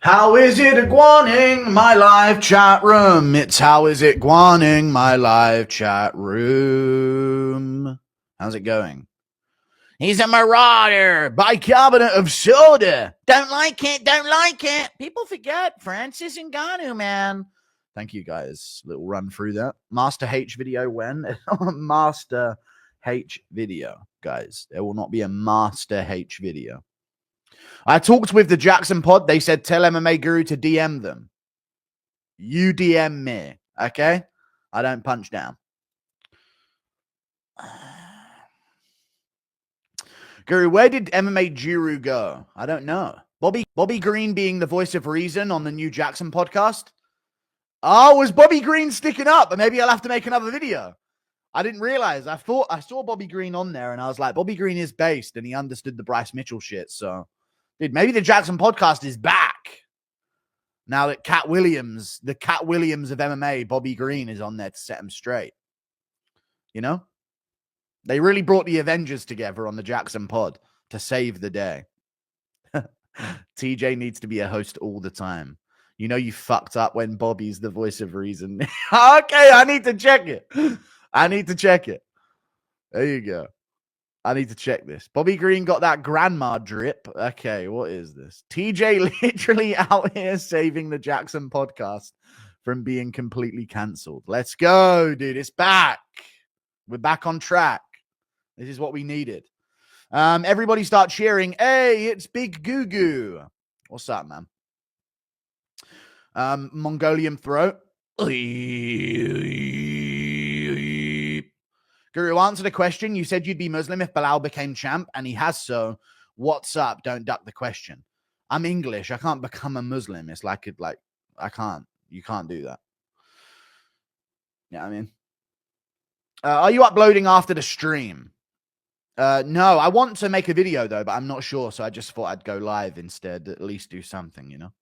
How is it gwawning my live chat room? It's how is it gwawning my live chat room? How's it going? He's a marauder, bicarbonate of soda. Don't like it, don't like it. People forget Francis Ngannou, man. Thank you, guys. Little run through that. Master H video when? Master H video, guys. There will not be a Master H video. I talked with the Jaxxon pod. They said, tell MMA Guru to DM them. You DM me, okay? I don't punch down. Guru, where did MMA Guru go? I don't know. Bobby Green being the voice of reason on the new Jaxxon podcast. Oh, was Bobby Green sticking up? But maybe I'll have to make another video. I didn't realize. I thought I saw Bobby Green on there, and I was like, Bobby Green is based, and he understood the Bryce Mitchell shit. So, dude, maybe the Jaxxon podcast is back. Now that the Cat Williams of MMA, Bobby Green, is on there to set him straight. You know? They really brought the Avengers together on the Jaxxon pod to save the day. TJ needs to be a host all the time. You know you fucked up when Bobby's the voice of reason. Okay, I need to check it. There you go. I need to check this. Bobby Green got that grandma drip. Okay, what is this? TJ literally out here saving the Jaxxon podcast from being completely cancelled. Let's go, dude. It's back. We're back on track. This is what we needed. Everybody start cheering. Hey, it's Big Goo Goo. What's up, man? Mongolian throat. Guru, answer the question. You said you'd be Muslim if Bilal became champ, and he has so. What's up? Don't duck the question. I'm English. I can't become a Muslim. It's like I can't. You can't do that. Yeah, I mean. Are you uploading after the stream? No, I want to make a video, though, but I'm not sure, so I just thought I'd go live instead, at least do something, you know?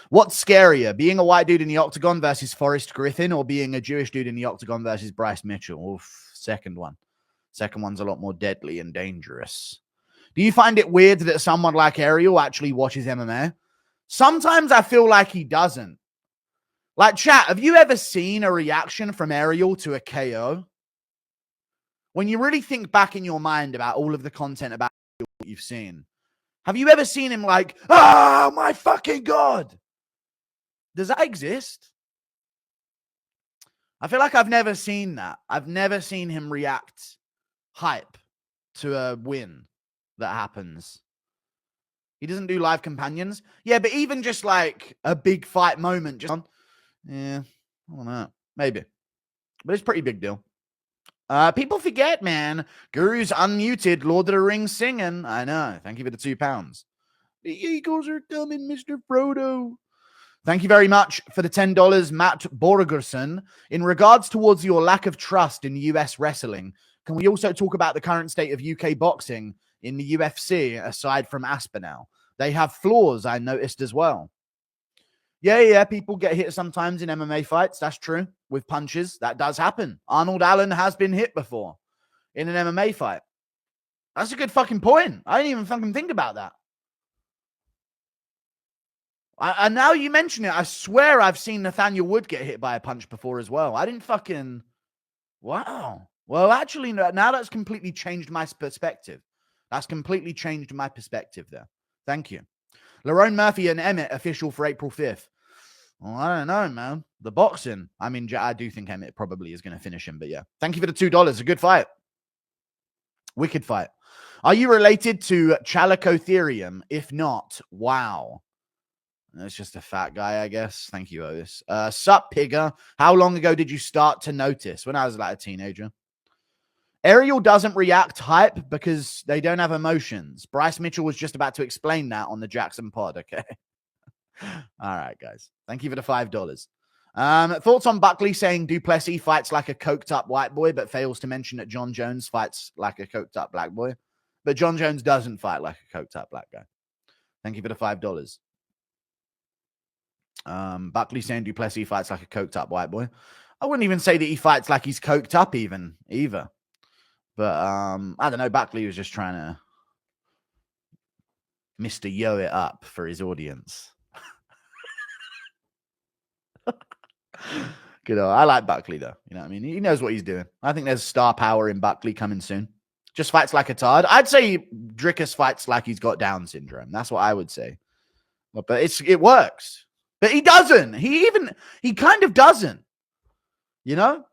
What's scarier, being a white dude in the octagon versus Forrest Griffin, or being a Jewish dude in the octagon versus Bryce Mitchell? Oof, second one. Second one's a lot more deadly and dangerous. Do you find it weird that someone like Ariel actually watches MMA? Sometimes I feel like he doesn't. Like, chat, have you ever seen a reaction from Ariel to a KO? When you really think back in your mind about all of the content about what you've seen, have you ever seen him like, oh my fucking God? Does that exist? I feel like I've never seen that. I've never seen him react hype to a win that happens. He doesn't do live companions. Yeah, but even just like a big fight moment, just yeah, I don't know. Maybe. But it's a pretty big deal. People forget, man. Guru's unmuted. Lord of the Rings singing. I know. Thank you for the £2. The Eagles are coming, Mr. Frodo. Thank you very much for the $10, Matt Borgerson. In regards towards your lack of trust in US wrestling, can we also talk about the current state of UK boxing in the UFC, aside from Aspinall? They have flaws, I noticed as well. Yeah, people get hit sometimes in MMA fights. That's true. With punches, that does happen. Arnold Allen has been hit before in an MMA fight. That's a good fucking point. I didn't even fucking think about that. And now you mention it, I swear I've seen Nathaniel Wood get hit by a punch before as well. I didn't fucking... Wow. Well, actually, now that's completely changed my perspective. That's completely changed my perspective there. Thank you. Lerone Murphy and Emmett official for April 5th. Well, I don't know, man. The boxing. I mean, I do think Emmett probably is going to finish him, but yeah. Thank you for the $2. A good fight. Wicked fight. Are you related to Chalicotherium? If not, wow. That's just a fat guy, I guess. Thank you, Otis. Sup, Pigger. How long ago did you start to notice? When I was like a teenager. Ariel doesn't react hype because they don't have emotions. Bryce Mitchell was just about to explain that on the Jaxxon pod, okay? All right, guys. Thank you for the $5. Thoughts on Buckley saying Duplessis fights like a coked-up white boy, but fails to mention that John Jones fights like a coked-up black boy. But John Jones doesn't fight like a coked-up black guy. Thank you for the $5. Buckley saying Duplessis fights like a coked up white boy. I wouldn't even say that he fights like he's coked up either. But I don't know. Buckley was just trying to Mr. Yo it up for his audience. Good. I like Buckley though. You know what I mean? He knows what he's doing. I think there's star power in Buckley coming soon. Just fights like a tard. I'd say Drickus fights like he's got Down syndrome. That's what I would say. But it works. But he doesn't. He kind of doesn't. You know?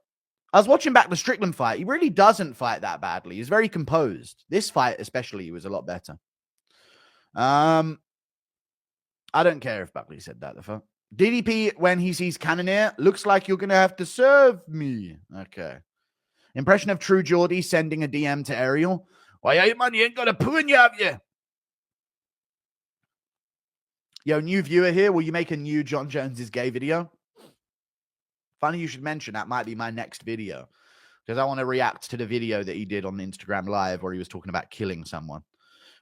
I was watching back the Strickland fight. He really doesn't fight that badly. He's very composed. This fight especially was a lot better. I don't care if Buckley said that the fuck. DDP, when he sees Cannonier, looks like you're going to have to serve me. Okay. Impression of True Geordie sending a DM to Ariel. Why, hey, man, you ain't got a poo in you, have you? Yo, new viewer here. Will you make a new John Jones is gay video? Funny you should mention that might be my next video. Because I want to react to the video that he did on Instagram Live where he was talking about killing someone.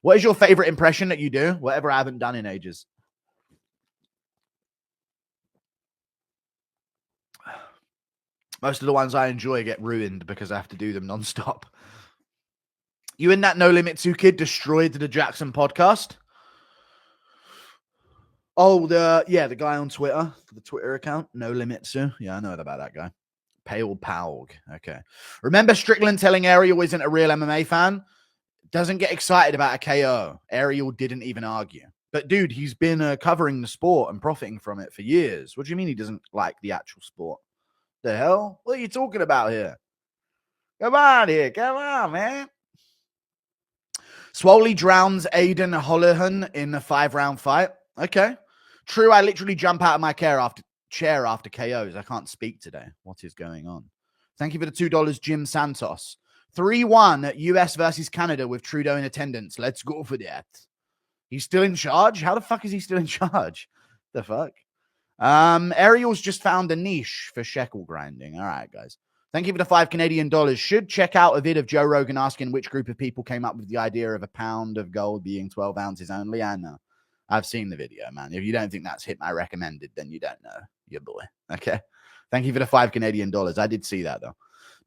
What is your favorite impression that you do? Whatever I haven't done in ages. Most of the ones I enjoy get ruined because I have to do them nonstop. You and that No Limit 2 kid destroyed the Jaxxon podcast. Oh, the guy on Twitter, the Twitter account, No Limit 2. Yeah, I know about that guy. Pale Paug. Okay. Remember Strickland telling Ariel isn't a real MMA fan? Doesn't get excited about a KO. Ariel didn't even argue. But dude, he's been covering the sport and profiting from it for years. What do you mean he doesn't like the actual sport? The hell? What are you talking about here? Come on here. Come on, man. Swoley drowns Aiden Holohan in a 5-round fight. Okay. True, I literally jump out of my chair after KOs. I can't speak today. What is going on? Thank you for the $2, Jim Santos. 3-1 US versus Canada with Trudeau in attendance. Let's go for that. He's still in charge? How the fuck is he still in charge? The fuck? Ariel's just found a niche for shekel grinding. All right, guys. Thank you for the $5 Canadian. Should check out a vid of Joe Rogan asking which group of people came up with the idea of a pound of gold being 12 ounces only. I know. I've seen the video, man. If you don't think that's hit my recommended, then you don't know your boy. Okay. Thank you for the $5 Canadian. I did see that, though.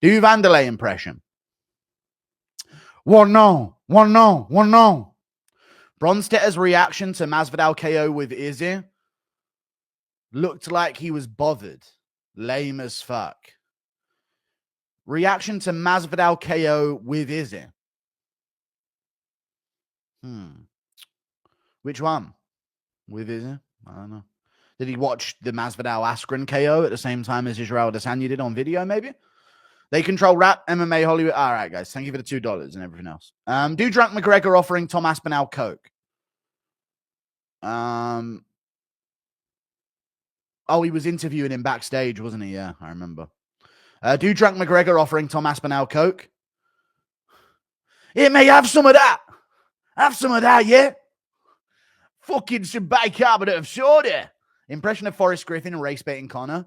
Do Vanderlei impression. One no. Bronstedter's reaction to Masvidal KO with Izzy looked like he was bothered. Lame as fuck. Reaction to Masvidal KO with Izzy. Which one? With Izzy? I don't know. Did he watch the Masvidal Askren KO at the same time as Israel Adesanya did on video, maybe? They control rap, MMA, Hollywood. All right, guys. Thank you for the $2 and everything else. Do Drunk McGregor offering Tom Aspinall coke? Oh, he was interviewing him backstage, wasn't he? Yeah, I remember. Do Drunk McGregor offering Tom Aspinall coke? Here, mate, have some of that. Have some of that, yeah? Fucking some bicarbonate of soda. Impression of Forrest Griffin race baiting Connor.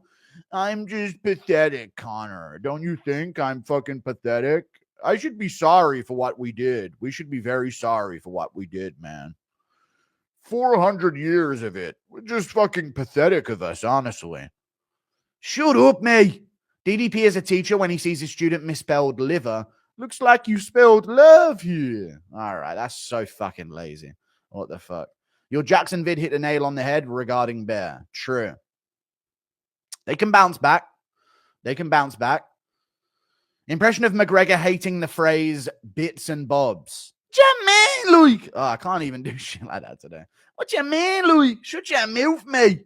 I'm just pathetic, Connor. Don't you think I'm fucking pathetic? I should be sorry for what we did. We should be very sorry for what we did, man. 400 years of it. We're just fucking pathetic of us, honestly. Shut up, me. DDP as a teacher when he sees a student misspelled liver. Looks like you spelled love here. All right, that's so fucking lazy. What the fuck? Your Jaxxon vid hit a nail on the head regarding Bear. True. They can bounce back. Impression of McGregor hating the phrase bits and bobs. What you mean, Louis? Oh, I can't even do shit like that today. What you mean, Louis? Shut your mouth, me.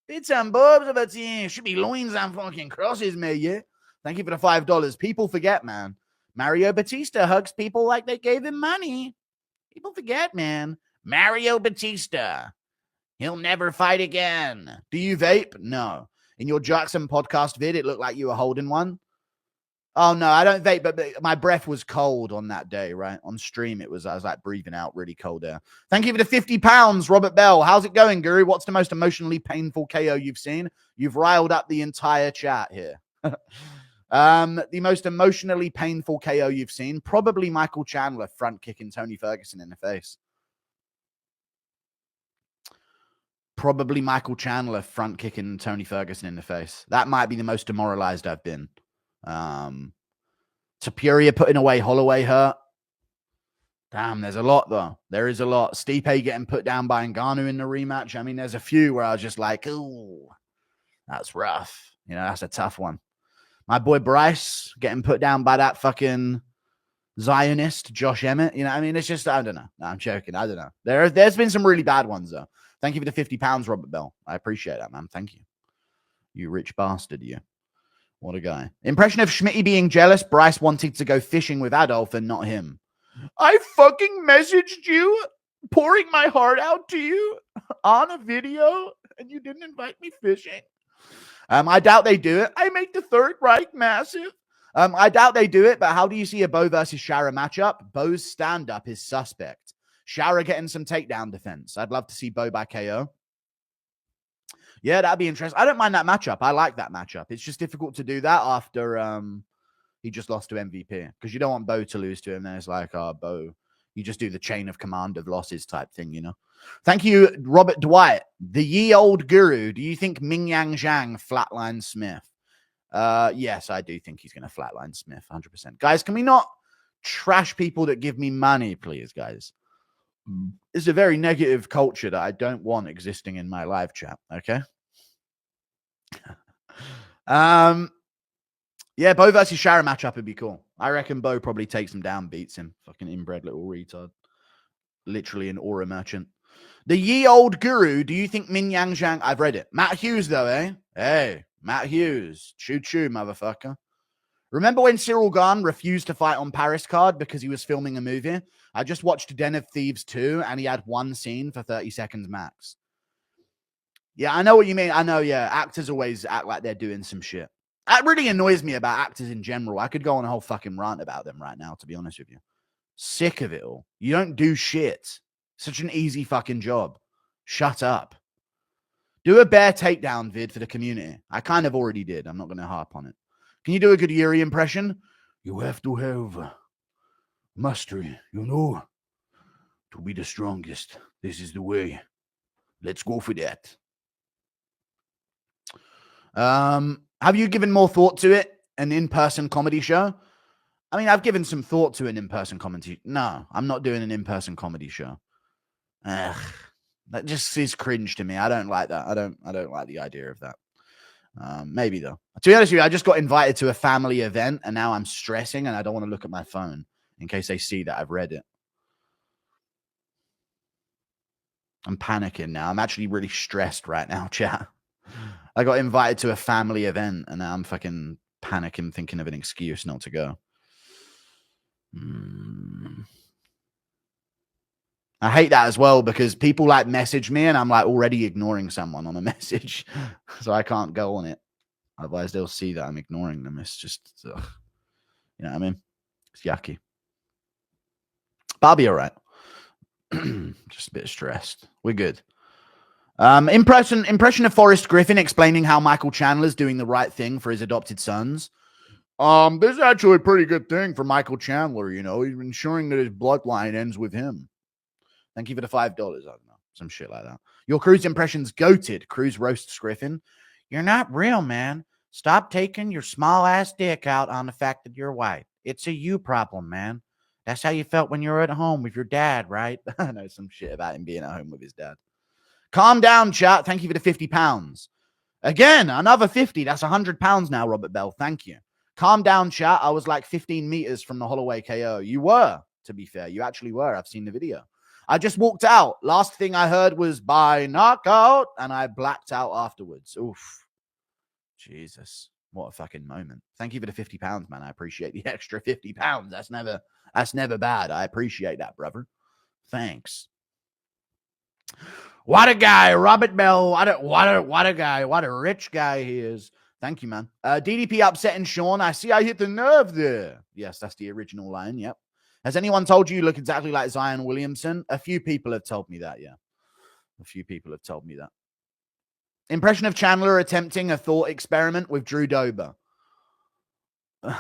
Bits and bobs about you. Should be loins and fucking crosses, me, yeah? Thank you for the $5. People forget, man. Mario Batista hugs people like they gave him money. People forget, man. Mario Batista. He'll never fight again. Do you vape? No. In your Jaxxon podcast vid, it looked like you were holding one. Oh, no, I don't vape, but my breath was cold on that day, right? On stream, I was like breathing out really cold air. Thank you for the £50, Robert Bell. How's it going, Guru? What's the most emotionally painful KO you've seen? You've riled up the entire chat here. The most emotionally painful KO you've seen? Probably Michael Chandler front kicking Tony Ferguson in the face. probably Michael Chandler front kicking Tony Ferguson in the face. That might be the most demoralized I've been. Tapuria putting away Holloway hurt. Damn, there's a lot, though. There is a lot. Stipe getting put down by Ngannou in the rematch. I mean, there's a few where I was just like, ooh, that's rough. You know, that's a tough one. My boy Bryce getting put down by that fucking Zionist, Josh Emmett. You know, I mean, it's just, I don't know. No, I'm joking. I don't know. There's been some really bad ones, though. Thank you for the 50 pounds, Robert Bell. I appreciate that, man. Thank you. You rich bastard, you. What a guy. Impression of Schmitty being jealous. Bryce wanting to go fishing with Adolf and not him. I fucking messaged you, pouring my heart out to you on a video, and you didn't invite me fishing. I doubt they do it. I make the Third Reich massive. I doubt they do it, but how do you see a Bo versus Shara matchup? Bo's stand-up is suspect. Shara getting some takedown defense. I'd love to see Bo by KO. Yeah, that'd be interesting. I don't mind that matchup. I like that matchup. It's just difficult to do that after he just lost to MVP, because you don't want Bo to lose to him. Then it's like, oh, Bo, you just do the chain of command of losses type thing, you know? Thank you, Robert Dwight. The ye old guru. Do you think Ming Yang Zhang flatlines Smith? Yes, I do think he's going to flatline Smith, 100%. Guys, can we not trash people that give me money, please, guys? It's a very negative culture that I don't want existing in my live chat, okay? Yeah, Bo versus Shara matchup would be cool. I reckon Bo probably takes him down, beats him. Fucking inbred little retard. Literally an aura merchant. The ye old guru, do you think Min Yang Zhang... I've read it. Matt Hughes, though, eh? Hey, Matt Hughes. Choo-choo, motherfucker. Remember when Cyril Gahn refused to fight on Paris card because he was filming a movie? I just watched Den of Thieves 2, and he had one scene for 30 seconds max. Yeah, I know what you mean. I know, yeah. Actors always act like they're doing some shit. That really annoys me about actors in general. I could go on a whole fucking rant about them right now, to be honest with you. Sick of it all. You don't do shit. Such an easy fucking job. Shut up. Do a bear takedown vid for the community. I kind of already did. I'm not going to harp on it. Can you do a good Yuri impression? You have to have mastery, you know, to be the strongest. This is the way. Let's go for that. Have you given more thought to it? An in-person comedy show? I mean, I've given some thought to an in-person comedy. No, I'm not doing an in-person comedy show. Ugh, that just is cringe to me. I don't like that. I don't like the idea of that. Maybe though. To be honest with you, I just got invited to a family event, and now I'm stressing, and I don't want to look at my phone in case they see that I've read it. I'm panicking now. I'm actually really stressed right now, chat. I got invited to a family event, and now I'm fucking panicking, thinking of an excuse not to go. I hate that as well, because people like message me and I'm like already ignoring someone on a message. So I can't go on it. Otherwise they'll see that I'm ignoring them. It's just, you know what I mean? It's yucky. But I'll be all right. Just a bit stressed. We're good. Impression of Forrest Griffin explaining how Michael Chandler's doing the right thing for his adopted sons. This is actually a pretty good thing for Michael Chandler, you know. He's ensuring that his bloodline ends with him. Thank you for the $5. I don't know. Some shit like that. Your Cruz impression's goated. Cruz roasts Griffin. You're not real, man. Stop taking your small-ass dick out on the fact that you're white. It's a you problem, man. That's how you felt when you were at home with your dad, right? I know some shit about him being at home with his dad. Calm down, chat. Thank you for the 50 pounds. Again, another 50. That's 100 pounds now, Robert Bell. Thank you. Calm down, chat. I was like 15 meters from the Holloway KO. You were, to be fair. You actually were. I've seen the video. I just walked out. Last thing I heard was by knockout, and I blacked out afterwards. Oof. Jesus. What a fucking moment. Thank you for the 50 pounds, man. I appreciate the extra 50 pounds. That's never bad. I appreciate that, brother. Thanks. What a guy, Robert Bell. What a guy. What a rich guy he is. Thank you, man. DDP upsetting Sean. I see I hit the nerve there. Yes, that's the original line. Yep. Has anyone told you look exactly like Zion Williamson? A few people have told me that, yeah. A few people have told me that. Impression of Chandler attempting a thought experiment with Drew Dober. All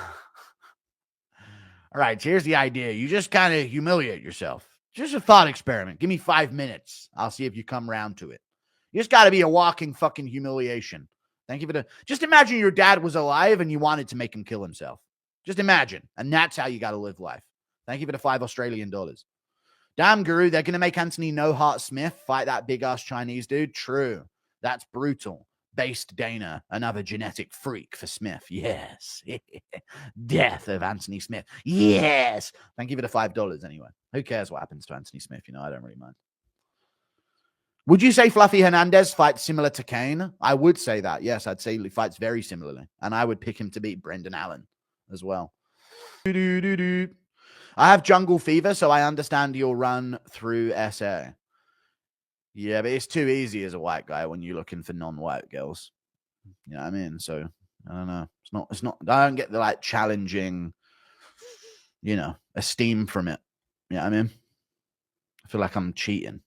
right, here's the idea. You just kind of humiliate yourself. Just a thought experiment. Give me 5 minutes. I'll see if you come around to it. You just got to be a walking fucking humiliation. Thank you for the... Just imagine your dad was alive and you wanted to make him kill himself. Just imagine. And that's how you got to live life. Thank you for the $5 Australian. Damn, Guru, they're going to make Anthony No Heart Smith fight that big-ass Chinese dude? True. That's brutal. Based Dana, another genetic freak for Smith. Yes. Death of Anthony Smith. Yes. Thank you for the $5 anyway. Who cares what happens to Anthony Smith? You know, I don't really mind. Would you say Fluffy Hernandez fights similar to Kane? I would say that. Yes, I'd say he fights very similarly. And I would pick him to beat Brendan Allen as well. I have jungle fever, so I understand your run through SA. Yeah, but it's too easy as a white guy when you're looking for non-white girls. You know what I mean? So, I don't know. It's not, I don't get the like challenging, you know, esteem from it. You know what I mean? I feel like I'm cheating.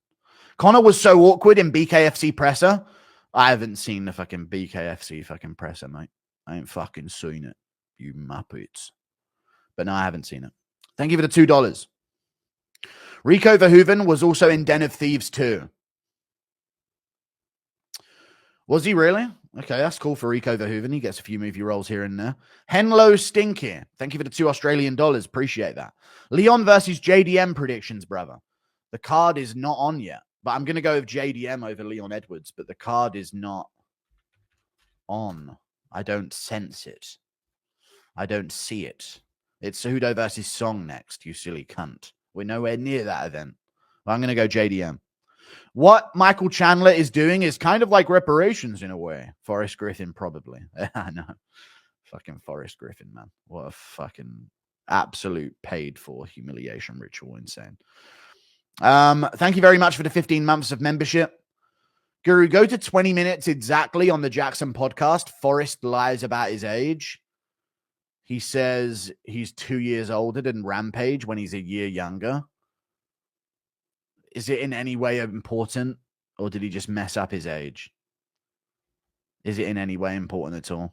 Connor was so awkward in BKFC presser. I haven't seen the fucking BKFC fucking presser, mate. I ain't fucking seen it, you muppets. But no, I haven't seen it. Thank you for the $2. Rico Verhoeven was also in Den of Thieves too. Was he really? Okay, that's cool for Rico Verhoeven. He gets a few movie roles here and there. Henlo Stinky. Thank you for the $2 Australian. Appreciate that. Leon versus JDM predictions, brother. The card is not on yet. But I'm going to go with JDM over Leon Edwards. But the card is not on. I don't sense it. I don't see it. It's Cejudo versus Song next, you silly cunt. We're nowhere near that event. Well, I'm going to go JDM. What Michael Chandler is doing is kind of like reparations in a way. Forrest Griffin, probably. I know. Fucking Forrest Griffin, man. What a fucking absolute paid for humiliation ritual. Insane. Thank you very much for the 15 months of membership. Guru, go to 20 minutes exactly on the Jaxxon podcast. Forrest lies about his age. He says he's 2 years older than Rampage when he's a year younger. Is it in any way important, or did he just mess up his age? Is it in any way important at all?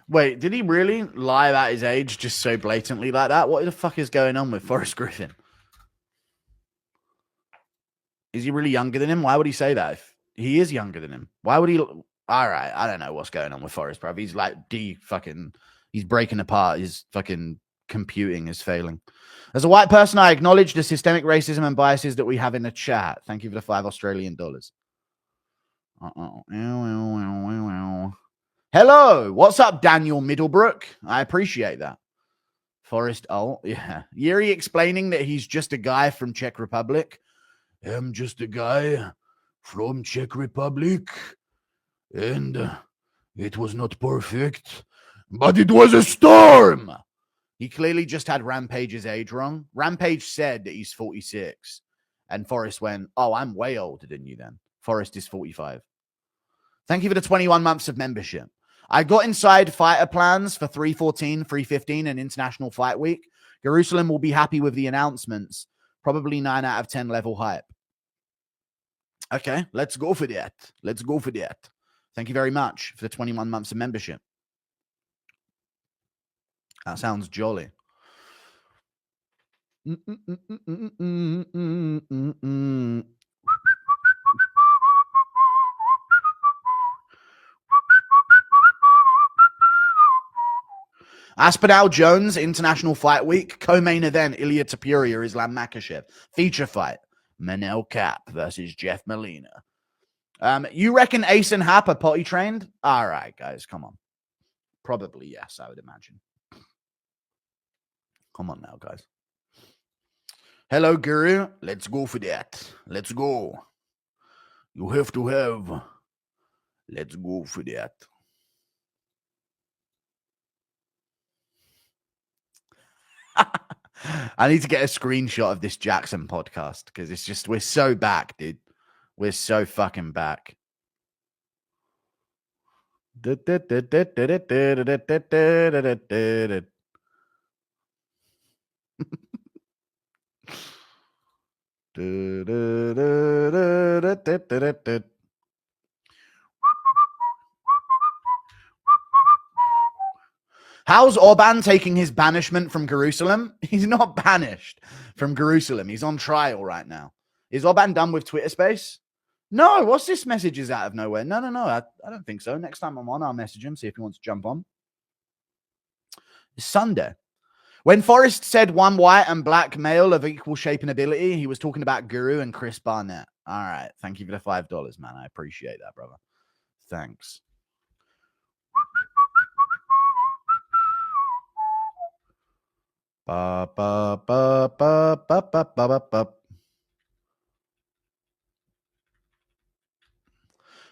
Wait, did he really lie about his age just so blatantly like that? What the fuck is going on with Forrest Griffin? Is he really younger than him? Why would he say that? If he is younger than him, why would he? All right, I don't know what's going on with Forrest, bro. He's like he's breaking apart. His fucking computing is failing. As a white person, I acknowledge the systemic racism and biases that we have in the chat. Thank you for the $5 Australian. Hello, what's up, Daniel Middlebrook? I appreciate that. Forrest, yeah. Yuri explaining that he's just a guy from Czech Republic. I'm just a guy from Czech Republic. And it was not perfect, but it was a storm. He clearly just had Rampage's age wrong. Rampage said that he's 46. And Forrest went, oh, I'm way older than you then. Forrest is 45. Thank you for the 21 months of membership. I got inside fighter plans for 314, 315, and International Fight Week. Jerusalem will be happy with the announcements. Probably 9 out of 10 level hype. Okay, let's go for that. Let's go for that. Thank you very much for the 21 months of membership. That sounds jolly. Aspinall Jones, International Fight Week. Co-main event, Ilya Topuria, Islam Makhachev. Feature fight, Manel Kape versus Jeff Molina. You reckon Ace and Hap are potty trained? All right, guys, come on. Probably yes, I would imagine. Come on now, guys. Hello, Guru. Let's go for that. Let's go. You have to have. Let's go for that. I need to get a screenshot of this Jaxxon podcast because it's just, we're so back, dude. We're so fucking back. How's Orban taking his banishment from Jerusalem? He's not banished from Jerusalem. He's on trial right now. Is Orban done with Twitter Space? No, what's this message is out of nowhere? No. I don't think so. Next time I'm on, I'll message him, see if he wants to jump on. It's Sunday. When Forrest said one white and black male of equal shape and ability, he was talking about Guru and Chris Barnett. All right. Thank you for the $5, man. I appreciate that, brother. Thanks. Ba, ba, ba, ba, ba, ba, ba, ba.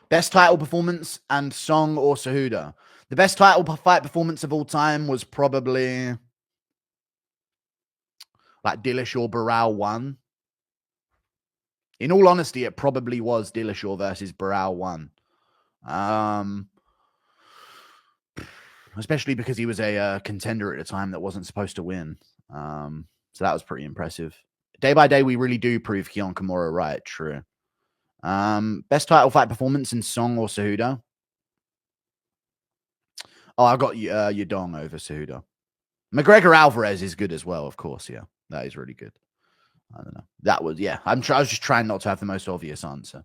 Best title performance and song or Sahuda. The best title fight performance of all time was probably like Dillashaw Barral 1. In all honesty, it probably was Dillashaw versus Barral 1. Especially because he was a contender at a time that wasn't supposed to win. So that was pretty impressive. Day by day, we really do prove Keon Kimura right. True. Best title fight performance in song or Sahuda. Oh, I got Yadong over Sahuda. McGregor Alvarez is good as well, of course. Yeah, that is really good. I don't know. That was, yeah. I was just trying not to have the most obvious answer.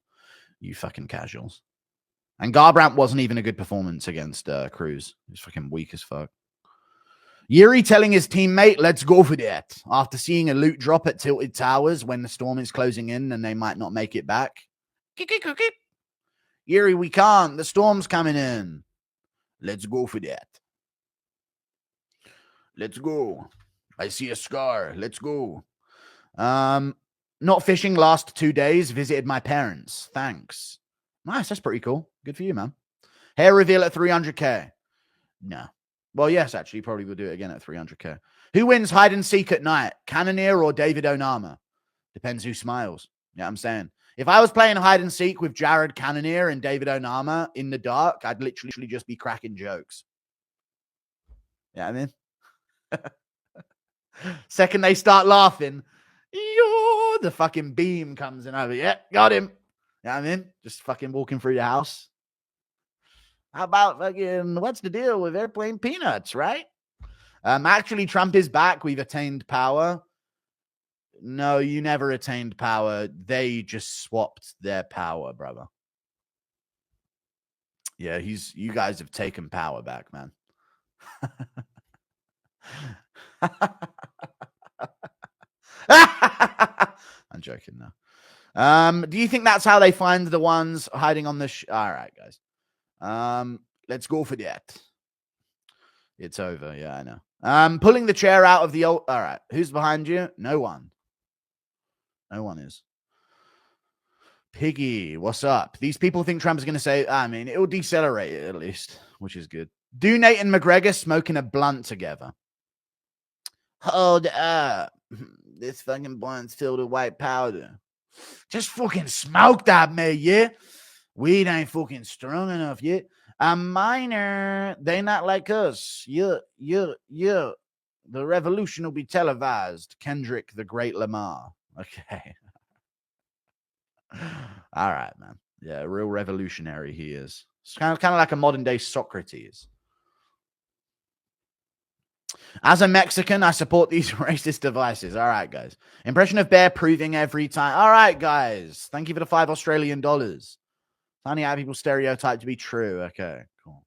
You fucking casuals. And Garbrandt wasn't even a good performance against Cruz. He was fucking weak as fuck. Yuri telling his teammate, let's go for that, after seeing a loot drop at Tilted Towers when the storm is closing in and they might not make it back. Yuri, we can't. The storm's coming in. Let's go for that. Let's go. I see a scar. Let's go. Not fishing last 2 days. Visited my parents. Thanks. Nice. That's pretty cool. Good for you, man. Hair reveal at 300K. No. Well, yes, actually, probably will do it again at 300K. Who wins hide and seek at night? Cannonier or David Onama? Depends who smiles. Yeah, I'm saying. If I was playing hide and seek with Jared Cannonier and David Onama in the dark, I'd literally just be cracking jokes. Yeah, I mean. Second they start laughing, the fucking beam comes in over. Yeah, got him. You know what I mean? Just fucking walking through the house. How about fucking, what's the deal with airplane peanuts, right? Actually, Trump is back. We've attained power. No, you never attained power. They just swapped their power, brother. Yeah, you guys have taken power back, man. I'm joking now. Do you think that's how they find the ones hiding on the all right, guys. Let's go for that. It's over. Yeah, I know. Pulling the chair out of the old. All right. Who's behind you? No one. No one is. Piggy, what's up? These people think Trump's going to say, I mean, it will decelerate it at least, which is good. Do Nate and McGregor smoking a blunt together? Hold up. This fucking blunt's filled with white powder. Just fucking smoke that, man, yeah? Weed ain't fucking strong enough yet. A minor, they not like us. Yeah. The revolution will be televised. Kendrick, the Great Lamar. Okay. All right, man. Yeah, real revolutionary he is. It's kind of like a modern day Socrates. As a Mexican, I support these racist devices. All right, guys. Impression of bear proving every time. All right, guys. Thank you for the $5 Australian. Funny how people stereotype to be true. Okay, cool.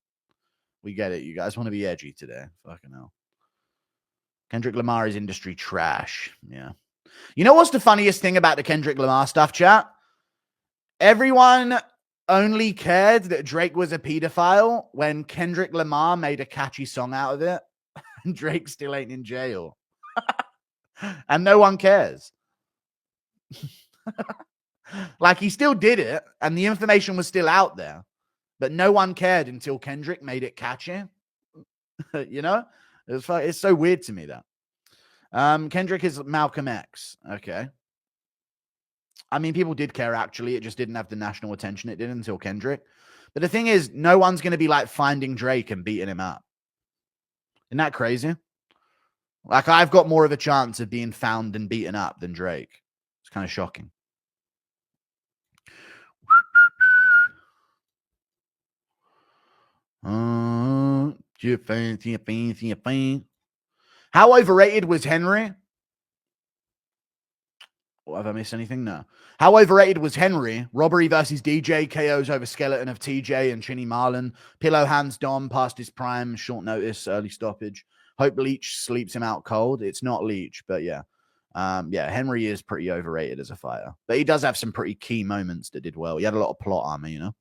We get it. You guys want to be edgy today. Fucking hell. Kendrick Lamar is industry trash. Yeah. You know what's the funniest thing about the Kendrick Lamar stuff, chat? Everyone only cared that Drake was a pedophile when Kendrick Lamar made a catchy song out of it. And Drake still ain't in jail. And no one cares. Like, he still did it, and the information was still out there, but no one cared until Kendrick made it catchy. You know? It's so weird to me, that. Kendrick is Malcolm X. Okay. I mean, people did care, actually. It just didn't have the national attention it did until Kendrick. But the thing is, no one's going to be like finding Drake and beating him up. Isn't that crazy? Like, I've got more of a chance of being found and beaten up than Drake. It's kind of shocking. How overrated was Henry? Oh, have I missed anything? No. How overrated was Henry? Robbery versus DJ, KOs over Skeleton of TJ and Chinny Marlin. Pillow hands Dom past his prime, short notice, early stoppage. Hope Leach sleeps him out cold. It's not Leach, but yeah. Yeah, Henry is pretty overrated as a fighter. But he does have some pretty key moments that did well. He had a lot of plot armor, you know?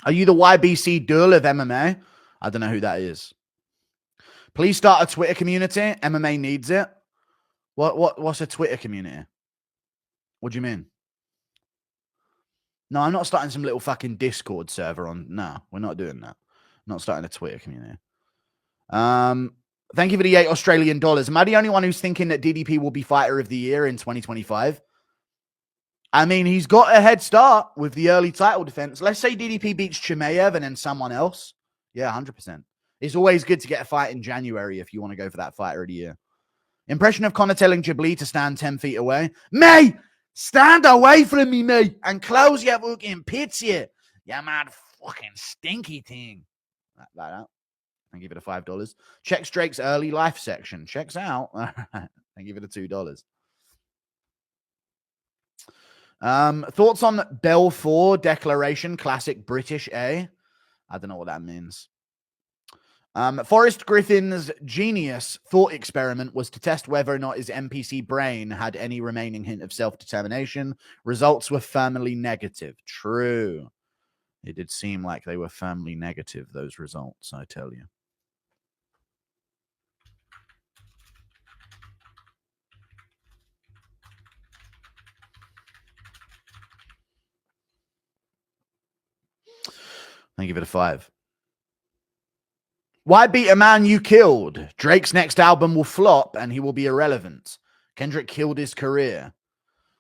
Are you the YBC Duel of MMA? I don't know who that is. Please start a Twitter community. MMA needs it. What's a Twitter community? What do you mean? No, I'm not starting some little fucking Discord server on. No, we're not doing that. I'm not starting a Twitter community. Thank you for the $8 Am I the only one who's thinking that DDP will be fighter of the year in 2025? I mean, he's got a head start with the early title defense. Let's say DDP beats Chimaev and then someone else. Yeah, 100%. It's always good to get a fight in January if you want to go for that fighter of the year. Impression of Connor telling Jabli to stand 10 feet away. May, stand away from me, mate, and close your fucking pits here. You mad fucking stinky thing. Like that. And give it a $5. Checks Drake's early life section. Checks out. All right. And give it a $2. Thoughts on Belfort Declaration, classic British, eh? I don't know what that means. Forrest Griffin's genius thought experiment was to test whether or not his NPC brain had any remaining hint of self-determination. Results were firmly negative. True. It did seem like they were firmly negative, those results, I tell you. I give it a 5. Why beat a man you killed? Drake's next album will flop and he will be irrelevant. Kendrick killed his career.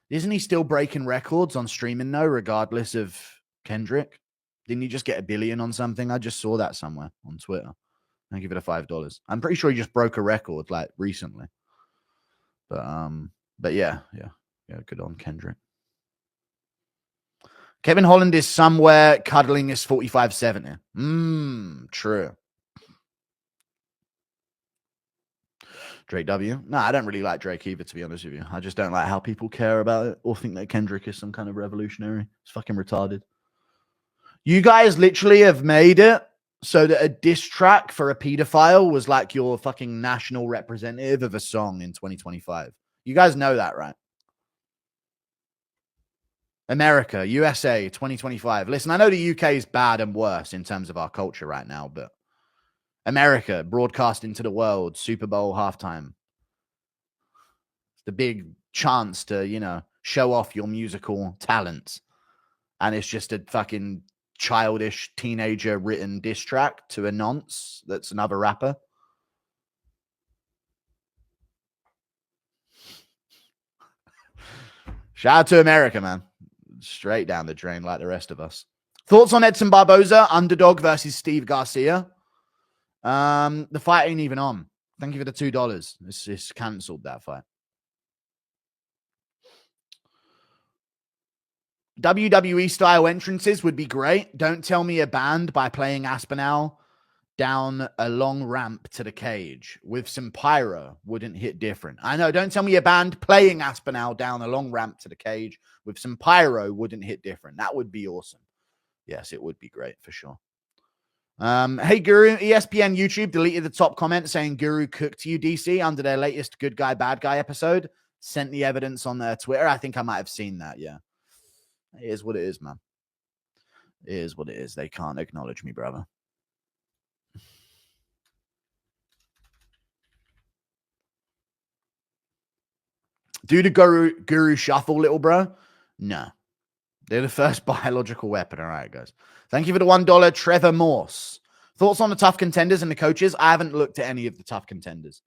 Isn't he still breaking records on streaming though, regardless of Kendrick? Didn't he just get 1 billion on something? I just saw that somewhere on Twitter. I give it a $5. I'm pretty sure he just broke a record like recently. But yeah, good on Kendrick. Kevin Holland is somewhere cuddling his 4570. True. Drake W. No, I don't really like Drake either, to be honest with you. I just don't like how people care about it or think that Kendrick is some kind of revolutionary. It's fucking retarded. You guys literally have made it so that a diss track for a pedophile was like your fucking national representative of a song in 2025. You guys know that, right? America, USA, 2025. Listen, I know the UK is bad and worse in terms of our culture right now, but America, broadcasting to the world, Super Bowl halftime. It's the big chance to, show off your musical talents. And it's just a fucking childish teenager written diss track to a nonce that's another rapper. Shout out to America, man. Straight down the drain like the rest of us. Thoughts on Edson Barboza, underdog versus Steve Garcia? The fight ain't even on. Thank you for the $2. It's cancelled, that fight. WWE style entrances would be great. Don't tell me a band by playing Aspinall down a long ramp to the cage with some pyro wouldn't hit different. I know. Don't tell me a band playing Aspinall down a long ramp to the cage with some pyro wouldn't hit different. That would be awesome. Yes, it would be great for sure. Hey, Guru, ESPN YouTube deleted the top comment saying Guru cooked you, DC, under their latest Good Guy, Bad Guy episode. Sent the evidence on their Twitter. I think I might have seen that, yeah. It is what it is, man. It is what it is. They can't acknowledge me, brother. Do the Guru shuffle, little bro? No. They're the first biological weapon. All right, guys. Thank you for the $1, Trevor Morse. Thoughts on the tough contenders and the coaches? I haven't looked at any of the tough contenders.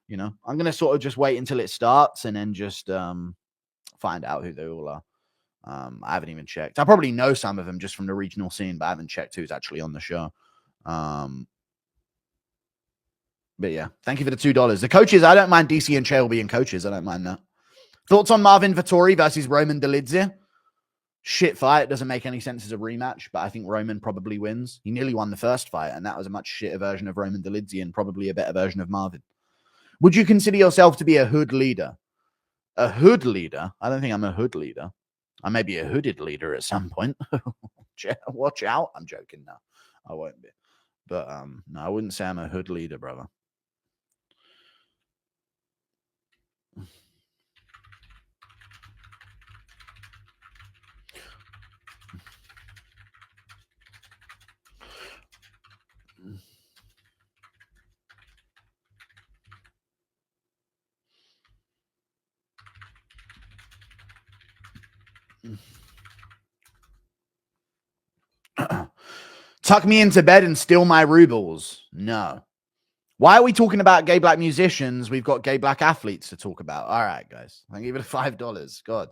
You know, I'm going to sort of just wait until it starts and then just find out who they all are. I haven't even checked. I probably know some of them just from the regional scene, but I haven't checked who's actually on the show. But yeah, thank you for the $2. The coaches, I don't mind DC and Chael being coaches. I don't mind that. Thoughts on Marvin Vettori versus Roman Dolidze? Shit fight. It doesn't make any sense as a rematch, but I think Roman probably wins. He nearly won the first fight, and that was a much shitter version of Roman Dolidze and probably a better version of Marvin. Would you consider yourself to be a hood leader? A hood leader? I don't think I'm a hood leader. I may be a hooded leader at some point. Watch out. I'm joking now. I won't be. But no, I wouldn't say I'm a hood leader, brother. Tuck me into bed and steal my rubles. No. Why are we talking about gay black musicians? We've got gay black athletes to talk about. All right, guys. I'll give it $5. God.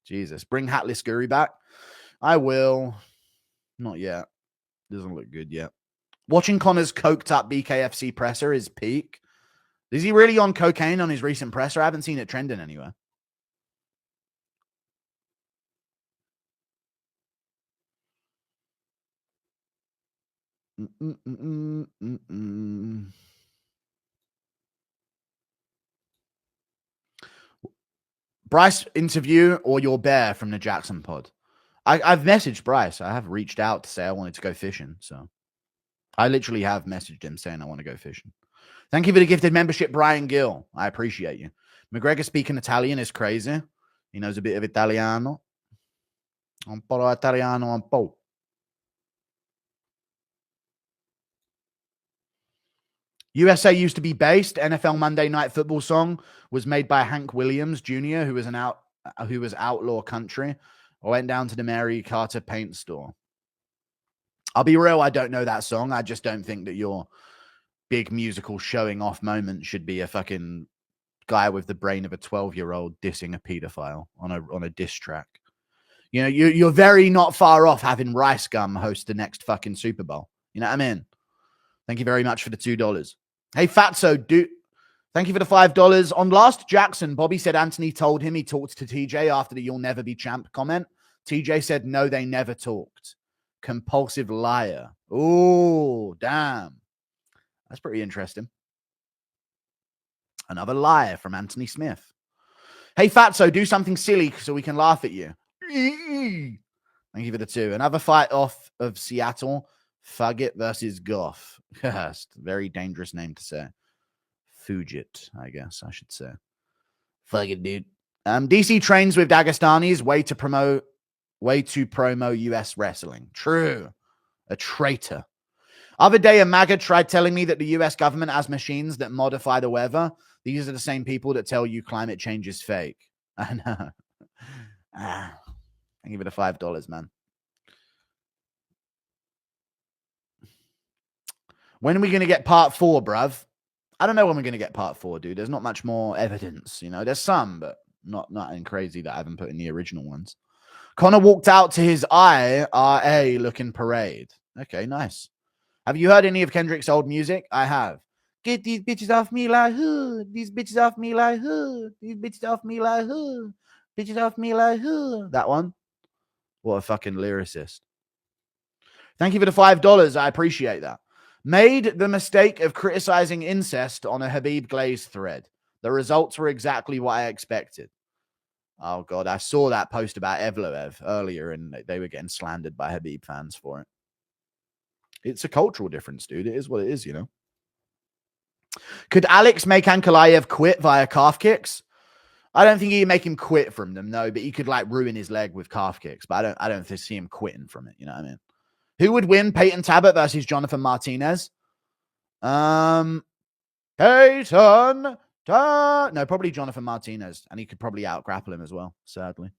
Jesus. Bring Hatless Guri back. I will. Not yet. Doesn't look good yet. Watching Connor's coked up BKFC presser is peak. Is he really on cocaine on his recent presser? I haven't seen it trending anywhere. Bryce interview or your bear from the Jaxxon pod? I've messaged Bryce. I have reached out to say I wanted to go fishing. So I literally have messaged him saying I want to go fishing. Thank you for the gifted membership, Brian Gill. I appreciate you. McGregor speaking Italian is crazy. He knows a bit of Italiano. Un po' Italiano, un po'. USA used to be based. NFL Monday Night Football song was made by Hank Williams Jr., who was outlaw country. I went down to the Mary Carter paint store. I'll be real, I don't know that song. I just don't think that your big musical showing off moment should be a fucking guy with the brain of a 12-year-old dissing a pedophile on a diss track. You know, you're very not far off having Rice Gum host the next fucking Super Bowl. You know what I mean? Thank you very much for the $2. Hey, Fatso, thank you for the $5. On last Jaxxon, Bobby said Anthony told him he talked to TJ after the "You'll never be champ" comment. TJ said, no, they never talked. Compulsive liar. Oh, damn. That's pretty interesting. Another liar from Anthony Smith. Hey, Fatso, do something silly so we can laugh at you. Thank you for the 2. Another fight off of Seattle. Fugit versus Goff. Very dangerous name to say. Fugit, I guess I should say. Fugit, dude. DC trains with Dagestanis. Way to promo US wrestling. True. A traitor. Other day, a MAGA tried telling me that the US government has machines that modify the weather. These are the same people that tell you climate change is fake. I know. I give it a $5, man. When are we going to get part 4, bruv? I don't know when we're going to get part 4, dude. There's not much more evidence, you know. There's some, but not in crazy that I haven't put in the original ones. Connor walked out to his IRA looking parade. Okay, nice. Have you heard any of Kendrick's old music? I have. Get these bitches off me like hood. These bitches off me like hood. These bitches off me like hood. Bitches off me like hood. That one. What a fucking lyricist. Thank you for the $5. I appreciate that. Made the mistake of criticizing incest on a Khabib Glaze thread. The results were exactly what I expected. Oh, God. I saw that post about Evloev earlier, and they were getting slandered by Khabib fans for it. It's a cultural difference, dude. It is what it is, you know. Could Alex make Ankalaev quit via calf kicks? I don't think he'd make him quit from them, no, but he could, like, ruin his leg with calf kicks. But I don't see him quitting from it, you know what I mean? Who would win, Peyton Tabit versus Jonathan Martinez? Peyton. No, probably Jonathan Martinez. And he could probably out-grapple him as well, sadly.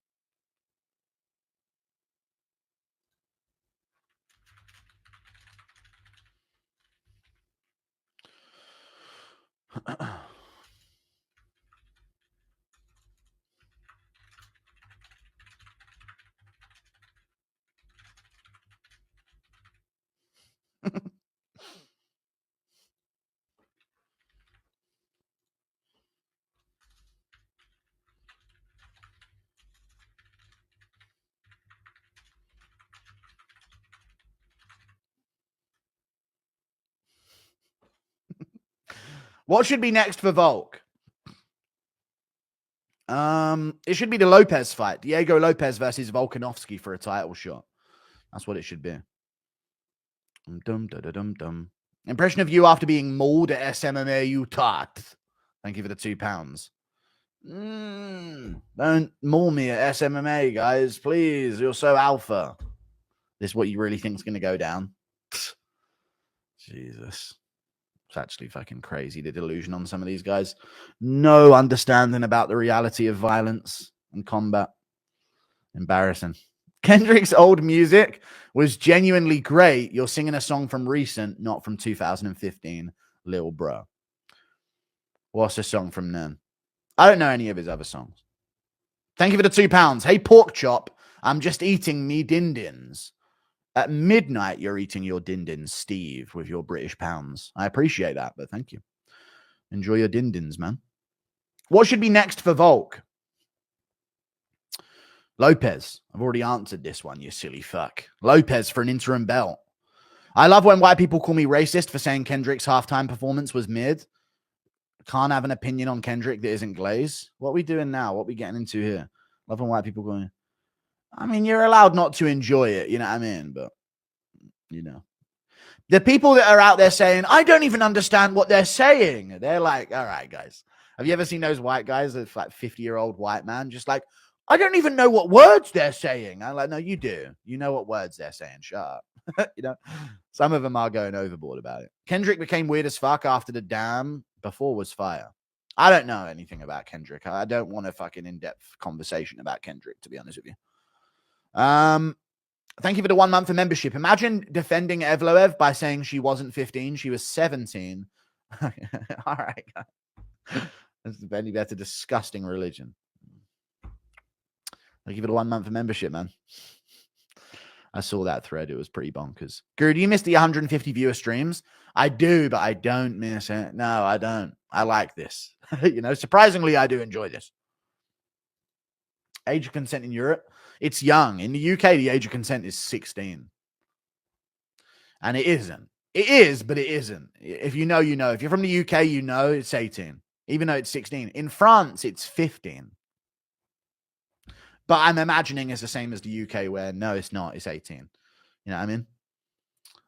What should be next for Volk? It should be the Lopez fight. Diego Lopez versus Volkanovski for a title shot. That's what it should be. Impression of you after being mauled at SMMA, you tart. Thank you for the £2. Don't maul me at SMMA, guys. Please. You're so alpha. This is what you really think is going to go down? Jesus. It's actually fucking crazy, the delusion on some of these guys. No understanding about the reality of violence and combat. Embarrassing. Kendrick's old music was genuinely great. You're singing a song from recent, not from 2015, Lil Bro. What's a song from then? I don't know any of his other songs. Thank you for the £2. Hey, Pork Chop, I'm just eating me din-dins. At midnight, you're eating your din-dins, Steve, with your British pounds. I appreciate that, but thank you. Enjoy your din-dins, man. What should be next for Volk? Lopez. I've already answered this one, you silly fuck. Lopez for an interim belt. I love when white people call me racist for saying Kendrick's halftime performance was mid. Can't have an opinion on Kendrick that isn't glaze. What are we doing now? What are we getting into here? Love when white people going, I mean, you're allowed not to enjoy it, you know what I mean? But, you know. The people that are out there saying, I don't even understand what they're saying. They're like, all right, guys. Have you ever seen those white guys, that's like 50-year-old white man, just like, I don't even know what words they're saying. I'm like, no, you do. You know what words they're saying. Shut up. You know, some of them are going overboard about it. Kendrick became weird as fuck after the Damn. Before was fire. I don't know anything about Kendrick. I don't want a fucking in-depth conversation about Kendrick, to be honest with you. Thank you for the 1 month of membership. Imagine defending Evloev by saying she wasn't 15, she was 17. All right. That's any better disgusting religion. Thank you for the 1 month of membership, man. I saw that thread. It was pretty bonkers. Guru, do you miss the 150 viewer streams? I do, but I don't miss it. No, I don't. I like this. You know, surprisingly, I do enjoy this. Age of consent in Europe, it's young. In the UK, the age of consent is 16. And it isn't. It is, but it isn't. If you know, you know. If you're from the UK, you know it's 18, even though it's 16. In France, it's 15. But I'm imagining it's the same as the UK where, no, it's not. It's 18. You know what I mean?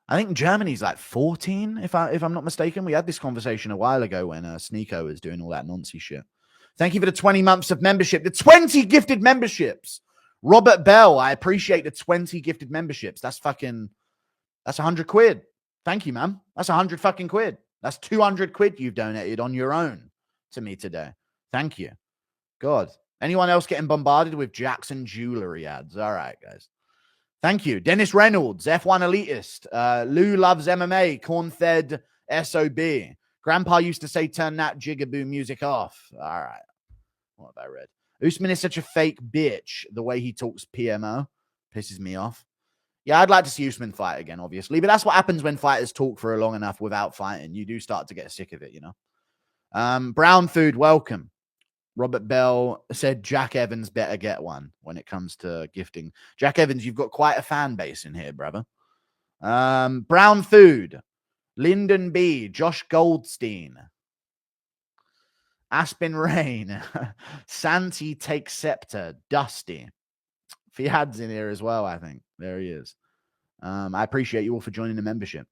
I think Germany's like 14, if I'm not mistaken. We had this conversation a while ago when Sneeko was doing all that nonsense shit. Thank you for the 20 months of membership. The 20 gifted memberships. Robert Bell, I appreciate the 20 gifted memberships. That's 100 quid. Thank you, man. That's 100 fucking quid. That's 200 quid you've donated on your own to me today. Thank you. God. Anyone else getting bombarded with Jaxxon jewelry ads? All right, guys. Thank you. Dennis Reynolds, F1 elitist. Lou loves MMA, corn-fed SOB. Grandpa used to say, turn that jigaboo music off. All right. What have I read? Usman is such a fake bitch. The way he talks PMO pisses me off. Yeah, I'd like to see Usman fight again, obviously. But that's what happens when fighters talk for long enough without fighting. You do start to get sick of it, you know. Brown Food, welcome. Robert Bell said Jack Evans better get one when it comes to gifting. Jack Evans, you've got quite a fan base in here, brother. Brown Food, Lyndon B, Josh Goldstein, Aspen Rain, Santi Take Scepter, Dusty. Fiad's in here as well, I think. There he is. I appreciate you all for joining the membership.